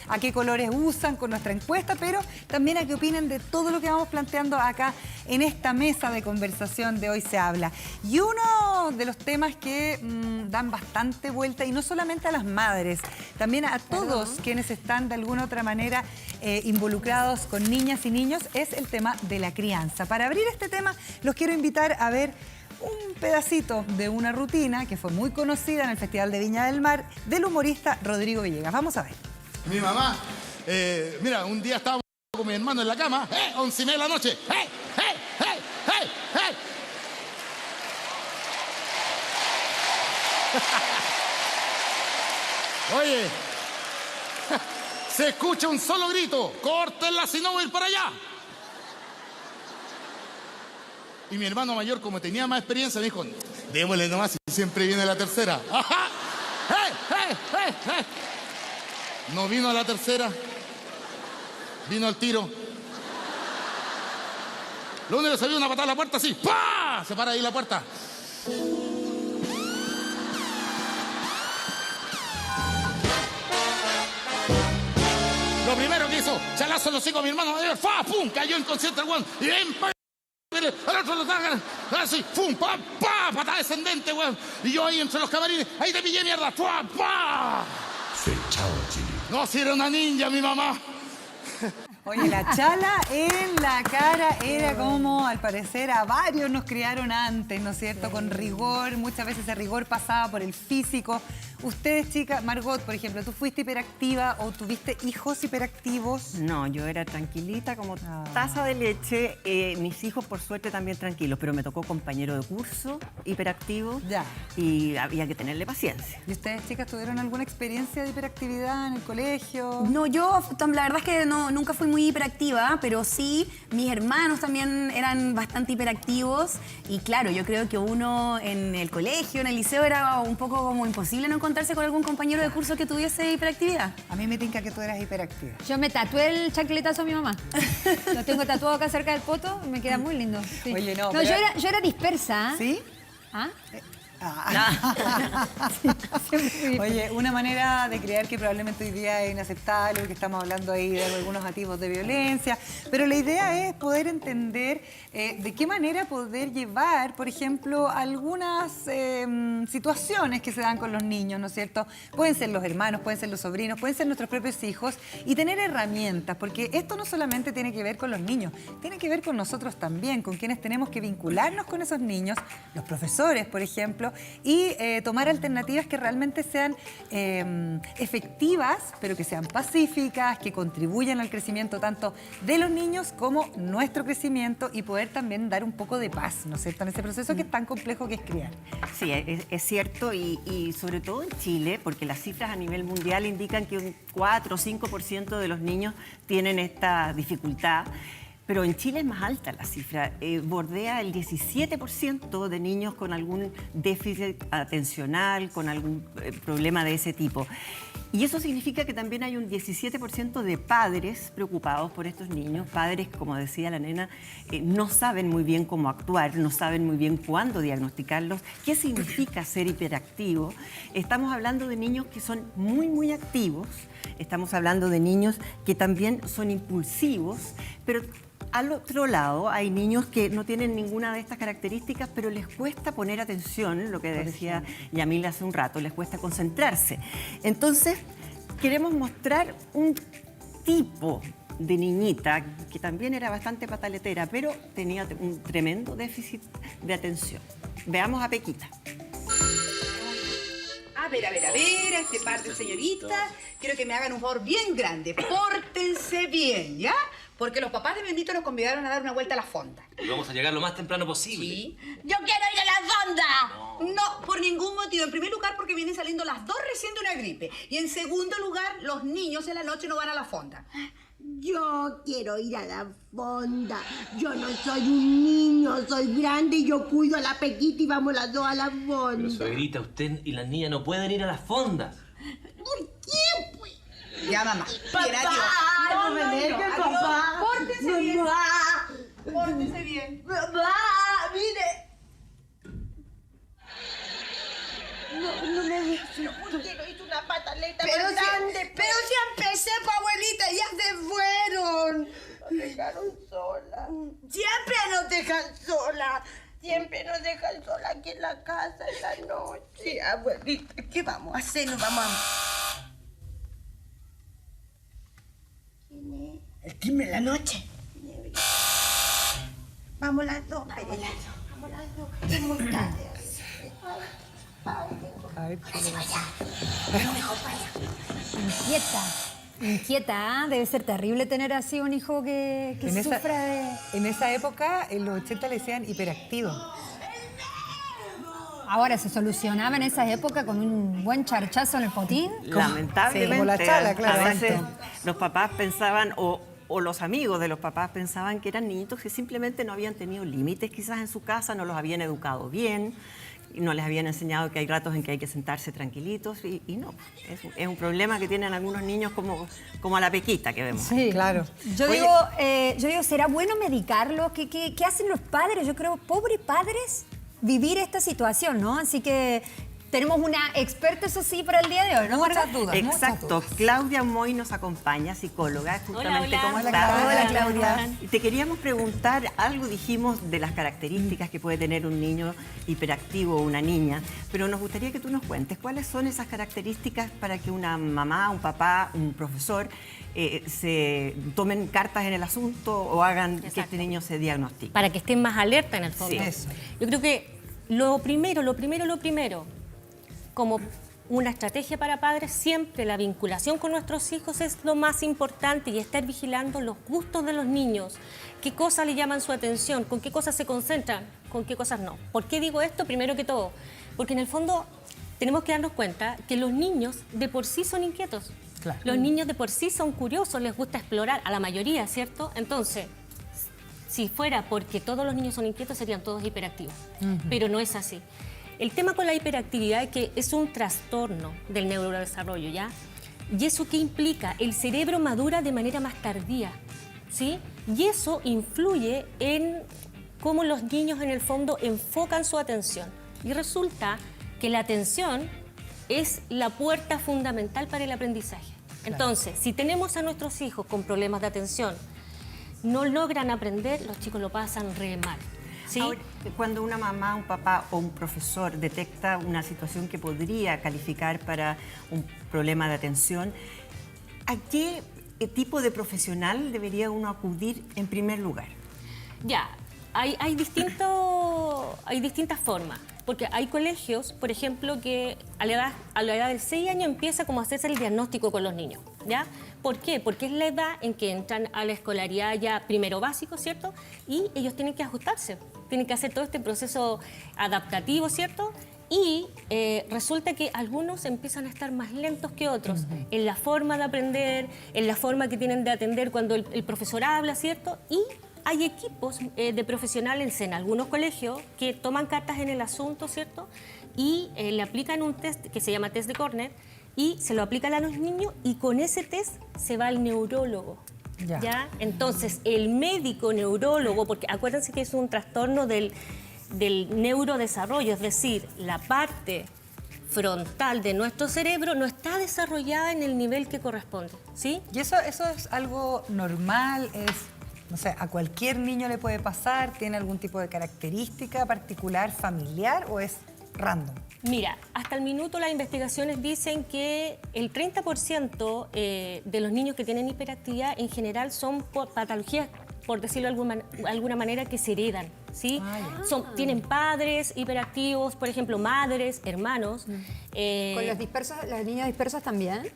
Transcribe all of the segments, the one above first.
a qué colores usan con nuestra encuesta, pero también a qué opinen de todo lo que vamos planteando acá en esta mesa de conversación de Hoy Se Habla. Y uno de los temas que dan bastante vuelta, y no solamente a las madres, también a todos quienes están de alguna u otra manera involucrados con niñas y niños, es el tema de la crianza. Para abrir este tema, los quiero invitar a ver un pedacito de una rutina que fue muy conocida en el Festival de Viña del Mar del humorista Rodrigo Villegas. Vamos a ver. Mi mamá, mira, un día estábamos con mi hermano en la cama, 11:30 de la noche, Oye, se escucha un solo grito, córtenla si no voy a ir para allá. Y mi hermano mayor, como tenía más experiencia, me dijo, démosle nomás y siempre viene la tercera. ¡Ajá! No vino a la tercera, vino al tiro. Lo único que se vio una patada a la puerta así, ¡pah! Se para ahí la puerta. Lo primero que hizo, chalazo en los hocico a mi hermano mayor, ¡fa! ¡Pum! Cayó inconsciente el weón. Y ven, al otro lo sacan, así, ¡pum! ¡Pa! ¡Pa! Patada descendente, weón. Y yo ahí entre los camarines, ahí te pillé mierda, ¡pa! ¡Pa! No, si era una ninja, mi mamá. Oye, la chala en la cara era como, al parecer, a varios nos criaron antes, ¿no es cierto? Con rigor, muchas veces ese rigor pasaba por el físico. Ustedes, chicas, Margot, por ejemplo, ¿tú fuiste hiperactiva o tuviste hijos hiperactivos? No, yo era tranquilita como taza de leche. Mis hijos, por suerte, también tranquilos, pero me tocó compañero de curso hiperactivo. Ya. Y había que tenerle paciencia. ¿Y ustedes, chicas, tuvieron alguna experiencia de hiperactividad en el colegio? No, yo la verdad es que nunca fui muy hiperactiva, pero sí, mis hermanos también eran bastante hiperactivos. Y claro, yo creo que uno en el colegio, en el liceo, era un poco como imposible no encontrarse con algún compañero de curso que tuviese hiperactividad. A mí me tinca que tú eras hiperactiva. Yo me tatué el chancletazo a mi mamá. Lo tengo tatuado acá cerca del poto y me queda muy lindo. Sí. Oye, no, pero... yo era dispersa. ¿Sí? ¿Ah? Oye, una manera de criar que probablemente hoy día es inaceptable, porque estamos hablando ahí de algunos activos de violencia, pero la idea es poder entender de qué manera poder llevar, por ejemplo, algunas situaciones que se dan con los niños, ¿no es cierto? Pueden ser los hermanos, pueden ser los sobrinos, pueden ser nuestros propios hijos, y tener herramientas, porque esto no solamente tiene que ver con los niños, tiene que ver con nosotros también, con quienes tenemos que vincularnos con esos niños, los profesores, por ejemplo, y tomar alternativas que realmente sean efectivas, pero que sean pacíficas, que contribuyan al crecimiento tanto de los niños como nuestro crecimiento, y poder también dar un poco de paz, ¿no es cierto?, en ese proceso que es tan complejo que es criar. Sí, es cierto, y sobre todo en Chile, porque las cifras a nivel mundial indican que un 4 o 5% de los niños tienen esta dificultad. Pero en Chile es más alta la cifra, bordea el 17% de niños con algún déficit atencional, con algún problema de ese tipo. Y eso significa que también hay un 17% de padres preocupados por estos niños. Padres, como decía la nena, no saben muy bien cómo actuar, no saben muy bien cuándo diagnosticarlos, qué significa ser hiperactivo. Estamos hablando de niños que son muy, muy activos, estamos hablando de niños que también son impulsivos, pero al otro lado hay niños que no tienen ninguna de estas características, pero les cuesta poner atención, lo que decía Yamila hace un rato, les cuesta concentrarse. Entonces, queremos mostrar un tipo de niñita que también era bastante pataletera, pero tenía un tremendo déficit de atención. Veamos a Pequita. A ver, este par de señoritas, quiero que me hagan un favor bien grande. Pórtense bien, ¿ya? Porque los papás de Benito nos convidaron a dar una vuelta a la fonda. Y vamos a llegar lo más temprano posible. ¿Sí? ¡Yo quiero ir a la fonda! No, por ningún motivo. En primer lugar, porque vienen saliendo las dos recién de una gripe. Y en segundo lugar, los niños en la noche no van a la fonda. Yo quiero ir a la fonda. Yo no soy un niño, soy grande y yo cuido a la Pequita y vamos las dos a la fonda. Pero, suegrita, usted y las niñas no pueden ir a las fondas. ¿Por qué, pues? Ya, mamá. Papá, no me dejes, papá. Pórtese bien. Mamá. Pórtese bien. Mamá, mire. No me dejes. ¿Por qué no hizo una pataleta más grande? Pero si empecé, pa' Siempre nos dejan sola. Siempre nos dejan sola aquí en la casa en la noche. Abuelita, ¿qué vamos a hacer? Nos vamos a... ¿Quién es? El timbre de la noche. Vamos las dos, Perela. Vamos las dos. Es muy tarde. A ver, ¿qué le pasa? Inquieta, ¿ah? Debe ser terrible tener así un hijo que sufra de... En esa época, en los 80 le decían hiperactivo. Ahora, ¿se solucionaba en esa época con un buen charchazo en el potín? Lamentablemente, Sí, como la chala, claro, a veces exacto. los papás pensaban, o los amigos de los papás pensaban que eran niñitos que simplemente no habían tenido límites quizás en su casa, no los habían educado bien, y no les habían enseñado que hay ratos en que hay que sentarse tranquilitos, y no, es un problema que tienen algunos niños como a la Pequita que vemos. Sí, Claro. Yo Oye, digo, ¿será bueno medicarlo? ¿Qué hacen los padres? Yo creo, pobres padres, vivir esta situación, ¿no? Así que tenemos una experta, eso sí, para el día de hoy, ¿no? Muchas dudas. Exacto, Claudia Moy nos acompaña, psicóloga, justamente. Hola, ¿Cómo hola. estás? Hola, Claudia. Y te queríamos preguntar, algo dijimos de las características que puede tener un niño hiperactivo o una niña, pero nos gustaría que tú nos cuentes cuáles son esas características para que una mamá, un papá, un profesor se tomen cartas en el asunto o hagan que este niño se diagnostique. Para que estén más alerta en el fondo. Sí. Eso. Yo creo que lo primero, como una estrategia para padres, siempre la vinculación con nuestros hijos es lo más importante y estar vigilando los gustos de los niños, qué cosas le llaman su atención, con qué cosas se concentran, con qué cosas no. ¿Por qué digo esto? Primero que todo, porque en el fondo tenemos que darnos cuenta que los niños de por sí son inquietos. Claro. Los niños de por sí son curiosos, les gusta explorar, a la mayoría, ¿cierto? Entonces, si fuera porque todos los niños son inquietos, serían todos hiperactivos. Pero no es así. El tema con la hiperactividad es que es un trastorno del neurodesarrollo, ¿ya? ¿Y eso qué implica? El cerebro madura de manera más tardía, ¿sí? Y eso influye en cómo los niños en el fondo enfocan su atención. Y resulta que la atención es la puerta fundamental para el aprendizaje. Entonces, si tenemos a nuestros hijos con problemas de atención, no logran aprender, los chicos lo pasan re mal. ¿Sí? Ahora, cuando una mamá, un papá o un profesor detecta una situación que podría calificar para un problema de atención, ¿a qué tipo de profesional debería uno acudir en primer lugar? Ya, hay distintas formas, porque hay colegios, por ejemplo, que a la edad de 6 años empieza como a hacerse el diagnóstico con los niños, ¿ya? ¿Por qué? Porque es la edad en que entran a la escolaridad ya primero básico, ¿cierto? Y ellos tienen que ajustarse, tienen que hacer todo este proceso adaptativo, ¿cierto? Y resulta que algunos empiezan a estar más lentos que otros en la forma de aprender, en la forma que tienen de atender cuando el profesor habla, ¿cierto? Y hay equipos de profesionales en algunos colegios que toman cartas en el asunto, ¿cierto? Y le aplican un test que se llama test de Corner y se lo aplican a los niños y con ese test se va al neurólogo. ¿Ya? Entonces, el médico neurólogo, porque acuérdense que es un trastorno del neurodesarrollo, es decir, la parte frontal de nuestro cerebro no está desarrollada en el nivel que corresponde, ¿sí? ¿Y eso es algo normal? No sé, ¿a cualquier niño le puede pasar? ¿Tiene algún tipo de característica particular, familiar o es random? Mira, hasta el minuto las investigaciones dicen que el 30% de los niños que tienen hiperactividad en general son patologías, por decirlo de alguna manera, que se heredan, ¿sí? Tienen padres hiperactivos, por ejemplo, madres, hermanos. ¿Con los dispersos, los niños dispersos también?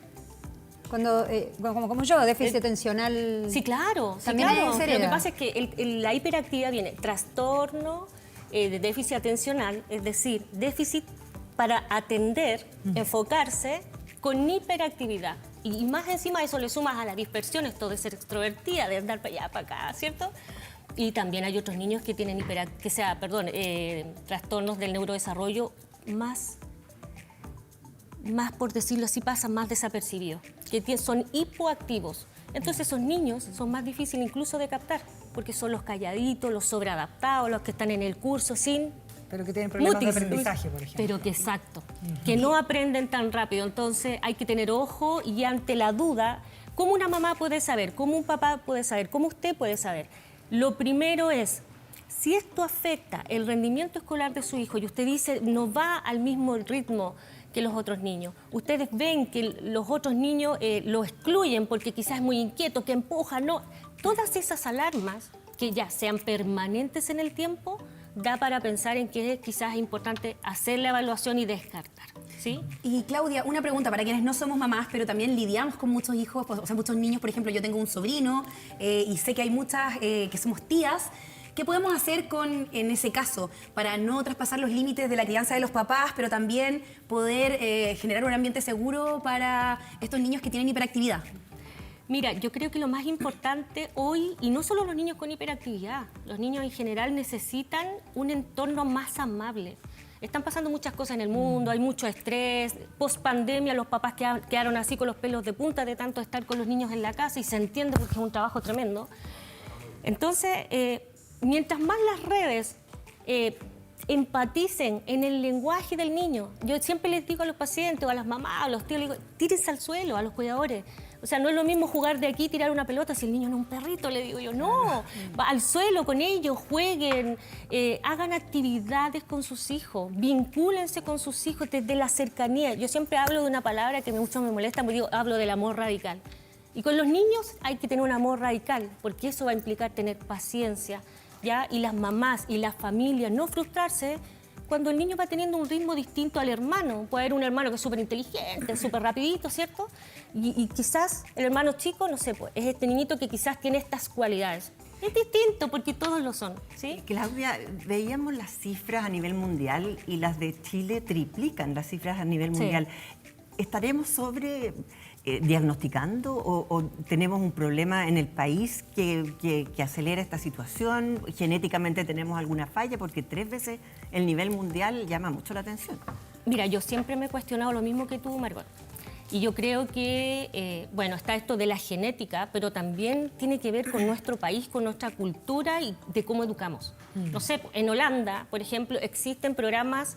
Cuando, como yo, déficit atencional... Sí, claro. También claro. se hereda. Lo que pasa es que la hiperactividad viene trastorno de déficit atencional, es decir, déficit para atender, enfocarse con hiperactividad. Y más encima de eso le sumas a la dispersión, esto de ser extrovertida, de andar para allá, para acá, ¿cierto? Y también hay otros niños que tienen trastornos del neurodesarrollo más, por decirlo así, pasan más desapercibidos, que son hipoactivos. Entonces esos niños son más difíciles incluso de captar, porque son los calladitos, los sobreadaptados, los que están en el curso sin... Pero que tienen problemas de mutis, aprendizaje, por ejemplo. Pero que exacto, que no aprenden tan rápido. Entonces hay que tener ojo y ante la duda, ¿cómo una mamá puede saber? ¿Cómo un papá puede saber? ¿Cómo usted puede saber? Lo primero es, si esto afecta el rendimiento escolar de su hijo y usted dice no va al mismo ritmo que los otros niños, ustedes ven que los otros niños lo excluyen porque quizás es muy inquieto, que empuja, no, todas esas alarmas que ya sean permanentes en el tiempo, da para pensar en que quizás es importante hacer la evaluación y descartar, ¿sí? Y Claudia, una pregunta para quienes no somos mamás, pero también lidiamos con muchos hijos, pues, o sea, muchos niños. Por ejemplo, yo tengo un sobrino y sé que hay muchas que somos tías. ¿Qué podemos hacer en ese caso para no traspasar los límites de la crianza de los papás, pero también poder generar un ambiente seguro para estos niños que tienen hiperactividad? Mira, yo creo que lo más importante hoy, y no solo los niños con hiperactividad, los niños en general necesitan un entorno más amable. Están pasando muchas cosas en el mundo, hay mucho estrés, post-pandemia los papás quedaron así con los pelos de punta de tanto estar con los niños en la casa y se entiende porque es un trabajo tremendo. Entonces, mientras más las redes empaticen en el lenguaje del niño, yo siempre les digo a los pacientes o a las mamás, a los tíos, les digo, tírense al suelo, a los cuidadores. O sea, no es lo mismo jugar de aquí, tirar una pelota, si el niño no es un perrito, le digo yo, no, va al suelo con ellos, jueguen, hagan actividades con sus hijos, vincúlense con sus hijos desde la cercanía. Yo siempre hablo de una palabra que mucho me molesta, hablo del amor radical. Y con los niños hay que tener un amor radical, porque eso va a implicar tener paciencia, ¿ya? Y las mamás y las familias no frustrarse cuando el niño va teniendo un ritmo distinto al hermano. Puede haber un hermano que es súper inteligente, súper rapidito, ¿cierto? Y quizás el hermano chico, no sé, pues, es este niñito que quizás tiene estas cualidades. Es distinto porque todos lo son, ¿sí? Claudia, veíamos las cifras a nivel mundial y las de Chile triplican las cifras a nivel mundial. ¿Estaremos sobre diagnosticando o tenemos un problema en el país que acelera esta situación? ¿Genéticamente tenemos alguna falla? Porque 3 veces el nivel mundial llama mucho la atención. Mira, yo siempre me he cuestionado lo mismo que tú, Margot. Y yo creo que, bueno, está esto de la genética, pero también tiene que ver con nuestro país, con nuestra cultura y de cómo educamos. No sé, en Holanda, por ejemplo, existen programas,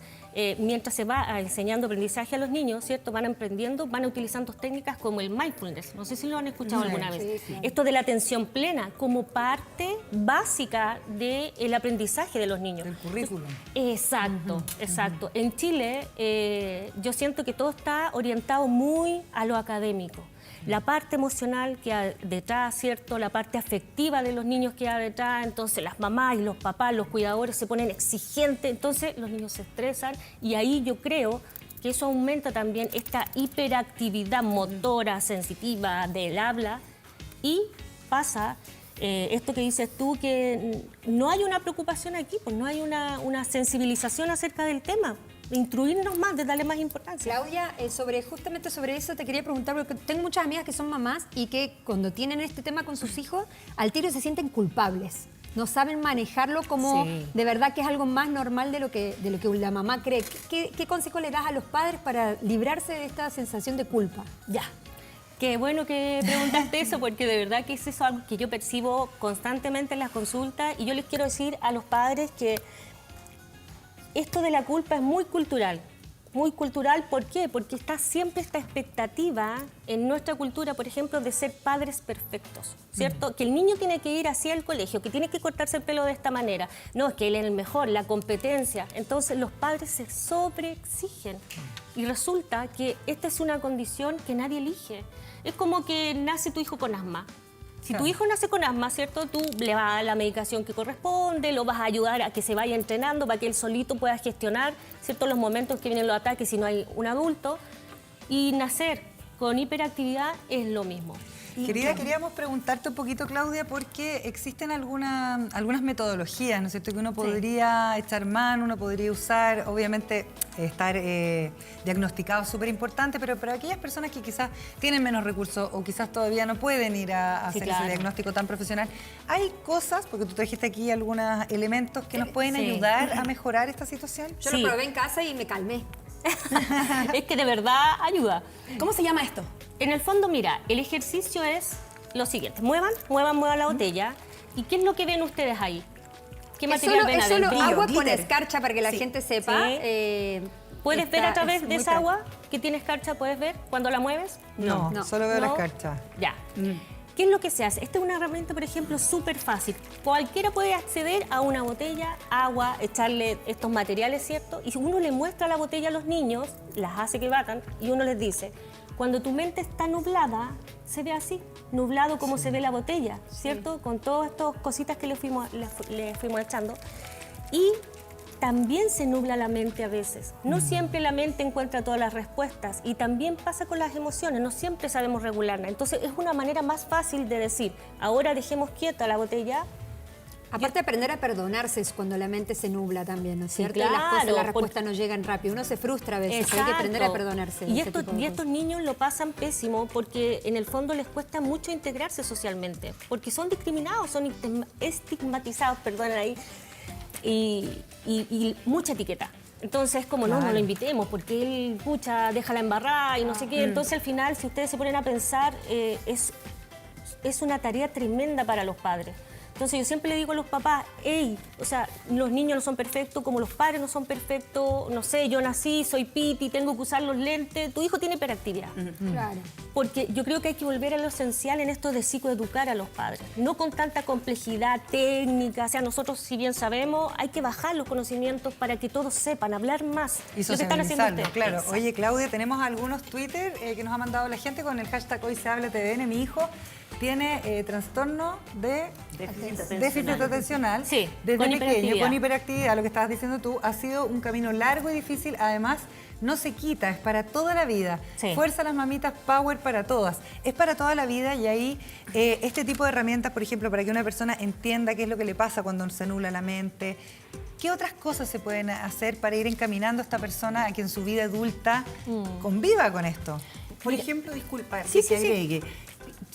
mientras se va enseñando aprendizaje a los niños, ¿cierto? Van aprendiendo, van utilizando técnicas como el mindfulness. No sé si lo han escuchado alguna vez. Sí. Esto de la atención plena como parte básica del aprendizaje de los niños. Del currículum. Exacto, exacto. En Chile, yo siento que todo está orientado muy a lo académico. La parte emocional que hay detrás, ¿cierto? La parte afectiva de los niños que hay detrás, entonces las mamás y los papás, los cuidadores se ponen exigentes, entonces los niños se estresan y ahí yo creo que eso aumenta también esta hiperactividad motora, sensitiva del habla y pasa esto que dices tú, que no hay una preocupación aquí, pues no hay una sensibilización acerca del tema. De instruirnos más, de darle más importancia. Claudia, justamente sobre eso te quería preguntar, porque tengo muchas amigas que son mamás y que cuando tienen este tema con sus hijos, al tiro se sienten culpables. No saben manejarlo como de verdad que es algo más normal de lo que la mamá cree. ¿Qué consejo le das a los padres para librarse de esta sensación de culpa? Ya. Qué bueno que preguntaste eso, porque de verdad que es eso algo que yo percibo constantemente en las consultas y yo les quiero decir a los padres que esto de la culpa es muy cultural. Muy cultural, ¿por qué? Porque está siempre esta expectativa en nuestra cultura, por ejemplo, de ser padres perfectos, ¿cierto? Que el niño tiene que ir así al colegio, que tiene que cortarse el pelo de esta manera. No, es que él es el mejor, la competencia. Entonces los padres se sobreexigen. Y resulta que esta es una condición que nadie elige. Es como que nace tu hijo con asma. Si tu hijo nace con asma, ¿cierto? Tú le vas a dar la medicación que corresponde, lo vas a ayudar a que se vaya entrenando para que él solito pueda gestionar, ¿cierto? Los momentos que vienen los ataques si no hay un adulto. Y nacer con hiperactividad es lo mismo. Queríamos preguntarte un poquito, Claudia, porque existen algunas metodologías, ¿no es cierto?, que uno podría echar mano, uno podría usar, obviamente estar diagnosticado es súper importante, pero para aquellas personas que quizás tienen menos recursos o quizás todavía no pueden ir a hacer ese diagnóstico tan profesional, hay cosas, porque tú trajiste aquí algunos elementos que nos pueden ayudar a mejorar esta situación. Yo lo probé en casa y me calmé. Es que de verdad ayuda. ¿Cómo se llama esto? En el fondo, mira, el ejercicio es lo siguiente. Muevan la botella. ¿Y qué es lo que ven ustedes ahí? ¿Qué material ven adentro? Es solo agua con escarcha para que la gente sepa. ¿Puedes ver a través de esa agua que tiene escarcha? ¿Puedes ver cuando la mueves? No, solo veo la escarcha. Ya. ¿Qué es lo que se hace? Esta es una herramienta, por ejemplo, súper fácil. Cualquiera puede acceder a una botella, agua, echarle estos materiales, ¿cierto? Y si uno le muestra la botella a los niños, las hace que batan, y uno les dice, cuando tu mente está nublada, se ve así, nublado como se ve la botella, ¿cierto? Con todas estas cositas que le fuimos echando. Y también se nubla la mente a veces. No siempre la mente encuentra todas las respuestas y también pasa con las emociones, no siempre sabemos regularlas. Entonces es una manera más fácil de decir, ahora dejemos quieta la botella. Aparte de aprender a perdonarse es cuando la mente se nubla también, ¿no es cierto? claro, Y las respuestas no llegan rápido. Uno se frustra a veces, hay que aprender a perdonarse. Y estos niños lo pasan pésimo porque en el fondo les cuesta mucho integrarse socialmente, porque son discriminados, son estigmatizados, perdonen ahí, y mucha etiqueta. Entonces, como no lo invitemos, porque él, pucha, déjala embarrada y no sé qué. Entonces, al final, si ustedes se ponen a pensar, es una tarea tremenda para los padres. Entonces, yo siempre le digo a los papás, hey, o sea, los niños no son perfectos, como los padres no son perfectos, no sé, yo nací, soy piti, tengo que usar los lentes, tu hijo tiene hiperactividad. Claro. Porque yo creo que hay que volver a lo esencial en esto de psicoeducar a los padres, no con tanta complejidad técnica, o sea, nosotros si bien sabemos, hay que bajar los conocimientos para que todos sepan hablar más Y lo que están haciendo socializarlo, ustedes. claro. Exacto. Oye, Claudia, tenemos algunos Twitter que nos ha mandado la gente con el hashtag Hoy Se Habla TVN. Mi hijo tiene trastorno de déficit atencional. Sí, desde con pequeño, hiperactividad. con hiperactividad, lo que estabas diciendo tú, ha sido un camino largo y difícil, además no se quita, es para toda la vida. Sí. Fuerza a las mamitas, power para todas. Es para toda la vida y ahí este tipo de herramientas, por ejemplo, para que una persona entienda qué es lo que le pasa cuando se nubla la mente. ¿Qué otras cosas se pueden hacer para ir encaminando a esta persona a que en su vida adulta conviva con esto? Por ejemplo, disculpa, Sí, que sí, sí. agregue.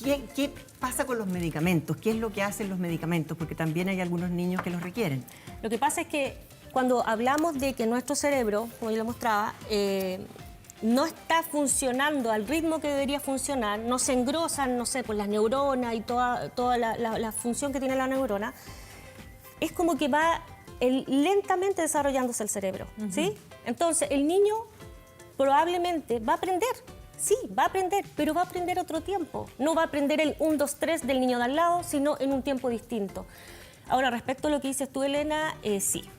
¿Qué pasa con los medicamentos? ¿Qué es lo que hacen los medicamentos? Porque también hay algunos niños que los requieren. Lo que pasa es que cuando hablamos de que nuestro cerebro, como yo lo mostraba, no está funcionando al ritmo que debería funcionar, no se engrosan, no sé, pues las neuronas y toda la función que tiene la neurona, es como que va lentamente desarrollándose el cerebro, ¿sí? Entonces, el niño probablemente va a aprender. Sí, va a aprender, pero va a aprender otro tiempo. No va a aprender el 1, 2, 3 del niño de al lado, sino en un tiempo distinto. Ahora, respecto a lo que dices tú, Elena, sí.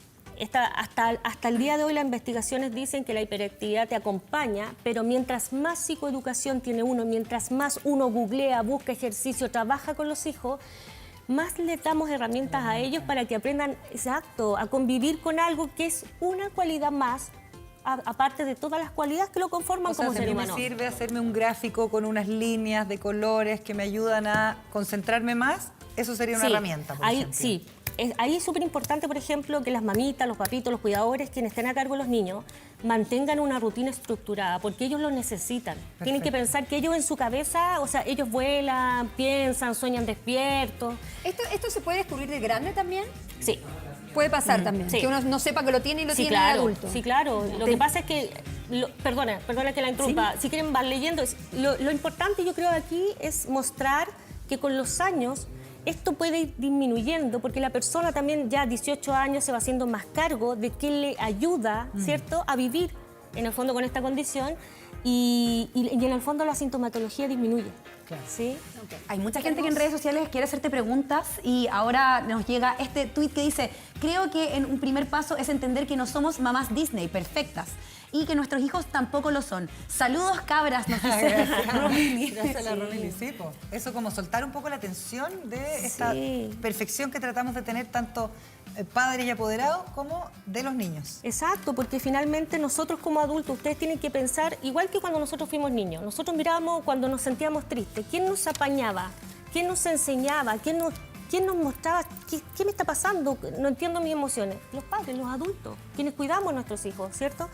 Hasta el día de hoy las investigaciones dicen que la hiperactividad te acompaña, pero mientras más psicoeducación tiene uno, mientras más uno googlea, busca ejercicio, trabaja con los hijos, más les damos herramientas a ellos para que aprendan, exacto, a convivir con algo que es una cualidad más, aparte de todas las cualidades que lo conforman como ser humano. ¿Me sirve hacerme un gráfico con unas líneas de colores que me ayudan a concentrarme más? Eso sería una herramienta, por ejemplo. Sí, ahí es súper importante, por ejemplo, que las mamitas, los papitos, los cuidadores, quienes estén a cargo de los niños, mantengan una rutina estructurada, porque ellos lo necesitan. Perfecto. Tienen que pensar que ellos en su cabeza, o sea, ellos vuelan, piensan, sueñan despiertos. ¿Esto se puede descubrir de grande también? Sí. Puede pasar también, Sí. que uno no sepa que lo tiene y lo Sí, tiene de claro, adulto. sí, claro. Lo que pasa es que, perdona que la interrumpa, si quieren van leyendo, lo importante yo creo aquí es mostrar que con los años esto puede ir disminuyendo porque la persona también ya a 18 años se va haciendo más cargo de que le ayuda, ¿cierto?, a vivir en el fondo con esta condición y en el fondo la sintomatología disminuye. Claro. ¿Sí? Hay mucha gente que en redes sociales quiere hacerte preguntas y ahora nos llega este tuit que dice: creo que en un primer paso es entender que no somos mamás Disney perfectas y que nuestros hijos tampoco lo son. Saludos, cabras, nos dice Romini. Gracias a la Romini, sí, po. Eso como soltar un poco la tensión de esta perfección que tratamos de tener tanto padres y apoderados como de los niños. Exacto, porque finalmente nosotros como adultos, ustedes tienen que pensar, igual que cuando nosotros fuimos niños, nosotros mirábamos cuando nos sentíamos tristes, ¿quién nos apañaba? ¿Quién nos enseñaba? ¿Quién nos mostraba qué me está pasando? No entiendo mis emociones. Los padres, los adultos, quienes cuidamos a nuestros hijos, ¿cierto?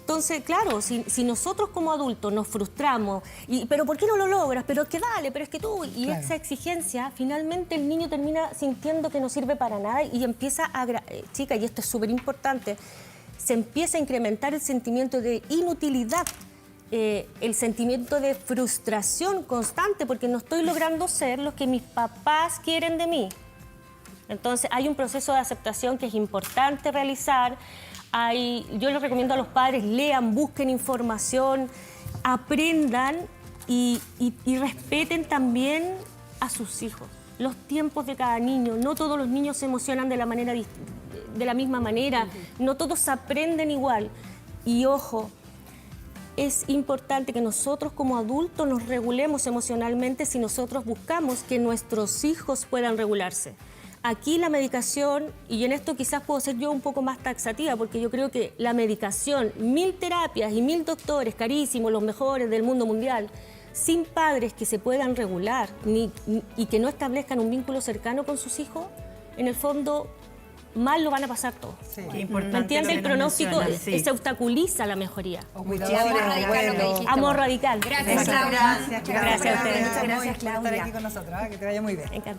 Entonces, claro, si nosotros como adultos nos frustramos, pero ¿por qué no lo logras? Pero es que dale, pero es que tú... Y Claro. esa exigencia, finalmente el niño termina sintiendo que no sirve para nada y empieza a... Chica, y esto es súper importante, se empieza a incrementar el sentimiento de inutilidad, el sentimiento de frustración constante porque no estoy logrando ser lo que mis papás quieren de mí. Entonces, hay un proceso de aceptación que es importante realizar. Yo les recomiendo a los padres, lean, busquen información, aprendan y respeten también a sus hijos. Los tiempos de cada niño, no todos los niños se emocionan de la misma manera, no todos aprenden igual. Y ojo, es importante que nosotros como adultos nos regulemos emocionalmente si nosotros buscamos que nuestros hijos puedan regularse. Aquí la medicación, y en esto quizás puedo ser yo un poco más taxativa, porque yo creo que la medicación, 1000 terapias y 1000 doctores carísimos, los mejores del mundo mundial, sin padres que se puedan regular y que no establezcan un vínculo cercano con sus hijos, en el fondo mal lo van a pasar todos. Sí. Qué importante ¿Me entiende? lo El que pronóstico mencionas, sí. se obstaculiza la mejoría. O Amor cuidadores, radical lo que abuelos. dijiste. Amor radical. Gracias, Eso. Claudia. Gracias, Gracias a ustedes. Muchas Gracias, por estar Claudia. aquí con nosotros. Que te vaya muy bien. Encantada.